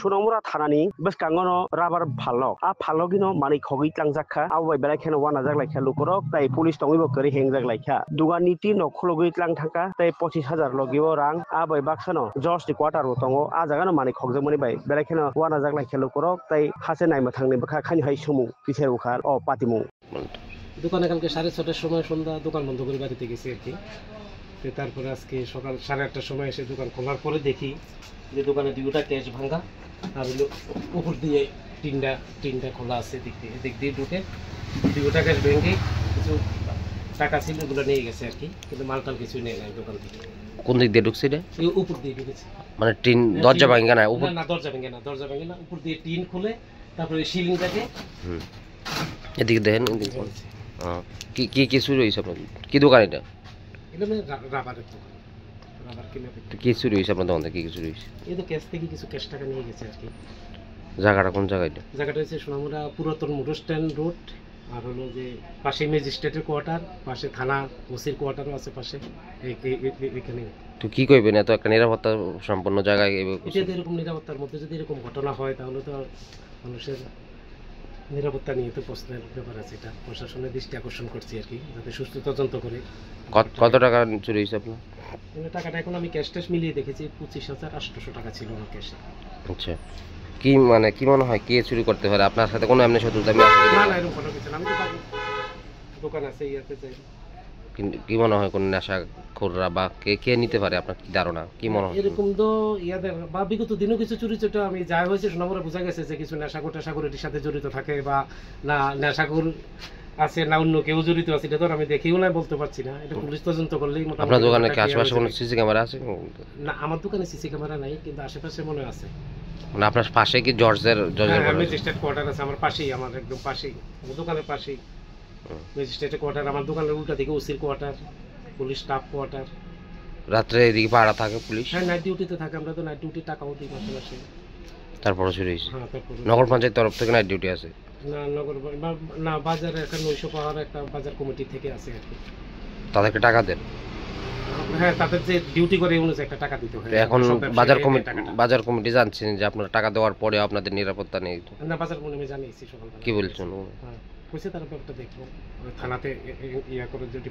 Sunamura Tanani, Beskangono, Rabar Palo, a Palogino, Mani Kogi Langzaka, our Belakan one as like Lukorok, they police don't carry hangs like her. Duganiti no Kologit Langtaka, they Pochi Hazard Logio Rang, Abai Baxano, Josh the Quarter Rotongo, Azagano Mani Kogzamoni by Belakano, one as like Lukorok, they Hasan Imatang, Bakakan Haishumu, Piseruka, or Patimu. দোকানে কালকে 6:30টার সময় সন্ধ্যা দোকান বন্ধ করে বাড়িতে গেছি আর কি। তারপরে আজকে সকাল 8:30টার সময় এসে দোকান খোলার পরে দেখি যে দোকানে দুটো ক্যাশ ভাঙা আর উপর দিয়ে টিনটা খোলা আছে। দিক দিয়ে ঢুকে দুটো ক্যাশ ভেঙে কিছু টাকা ছিল ওগুলো নিয়ে গেছে আর কি, কিন্তু মালটাল কিছু নেই নাই দোকান থেকে। কোন দিক দিয়ে ঢুকছে? উপর দিয়ে ঢুকেছে, মানে টিন দরজা ভাঙা না? উপর না, দরজা ভাঙে না, উপর দিয়ে টিন খুলে তারপরে সিলিংটাকে এদিকে দেখেন। কি কি কি চুরি হয়েছে আপনার? কি দোকান এটা? রাবারের দোকান, রাবার কিনে। কি চুরি হয়েছে আপনার দোকান থেকে? কি চুরি হয়েছে? এই তো ক্যাশ থেকে কিছু ক্যাশ টাকা নিয়ে গেছে আর কি। জায়গাটা কোন জায়গাটা? জায়গাটা হচ্ছে সোনামুড়া পুরাতন মোটর স্ট্যান্ড রোড, আর হলো যে পাশে ম্যাজিস্ট্রেটের কোয়ার্টার, পাশে থানা ওসির কোয়ার্টারও আছে পাশে, এখানে। তো কি কইবেন, এত একটা নিরাপত্তা সম্পন্ন জায়গায় এটা এরকম নিরাপত্তার মধ্যে যদি এরকম ঘটনা হয় তাহলে তো মানুষের নিরাপত্তা নিয়ে তো প্রশ্নের ব্যাপার আছে। এটা প্রশাসনের দৃষ্টি আকর্ষণ করছি আর কি, যাতে সুস্থ তদন্ত করে। কত টাকা চুরি হয়েছে আপনার? টাকাটা এখন আমি ক্যাশ ট্যাশ মিলিয়ে দেখেছি 25,800 টাকা ছিল আমার ক্যাশে। আচ্ছা, কি মানে কি মনে হয় কে চুরি করতে পারে? আপনার সাথে কোনো এমনি শত্রুতা আছে? না না, এরকম কোনো কিছু না। আমি তো দোকান আছে ইয়াতে যাই। কিন্তু কি মনে হয় কোন নেশাখোররা বা কে নিতে পারে? আপনার কি ধারণা, কি মনে হয়? এরকম তো ইয়াদের বা বিগত দিনও কিছু চুরি চোটা আমি যা হয়েছে সোনামুড়া বোঝা গেছে যে কিছু নেশাখোর এটির সাথে জড়িত থাকে, বা না নেশাখোর আছে না অন্য কেউ জড়িত আছে, এটা তো আমি দেখিও না, বলতে পারছি না। এটা পুলিশ তদন্ত করলেই মোটামুটি। আপনার দোকানে কি আশেপাশে কোনো সিসি ক্যামেরা আছে? না, আমার দোকানে সিসি ক্যামেরা নাই, কিন্তু আশেপাশে মনে আছে। মানে আপনার পাশে কি জর্জের ম্যাজিস্ট্রেট কোয়ার্টার আছে আমার পাশেই, আমার একদম পাশেই, আমার দোকানের পাশেই ম্যাজিস্ট্রেটের কোয়ার্টার। আমার দোকানের উল্টা দিকে ওসির কোয়ার্টার, পুলিশ স্টাফ কোয়ার্টার। রাত্রে এদিকে পাহারা থাকে পুলিশ? হ্যাঁ, নাইট ডিউটিতে থাকে। আমরা তো নাইট ডিউটি টাকাও দিই মাসে মাসে। তারপরে চুরি হয়েছে? হ্যাঁ, তারপরে নগর পঞ্চায়েত তরফ থেকে নাইট ডিউটি আছে? না, নগর না, বাজারে একটা 900 পাহাড় একটা বাজার কমিটি থেকে আছে আর কি। তাদেরকে টাকা দেন? হ্যাঁ, তাদের যে ডিউটি করে অনুযায়ী একটা টাকা দিতে হয়। এখন বাজার কমিটি জানছেন যে আপনারা টাকা দেওয়ার পরে আপনাদের নিরাপত্তা নেই? না, বাজার কমিটি আমি জানিয়েছি সকালবেলা। কি বলছেন? হ্যাঁ, কইছে তারা ব্যাপারটা দেখবো, থানাতে ইয়া করে যদি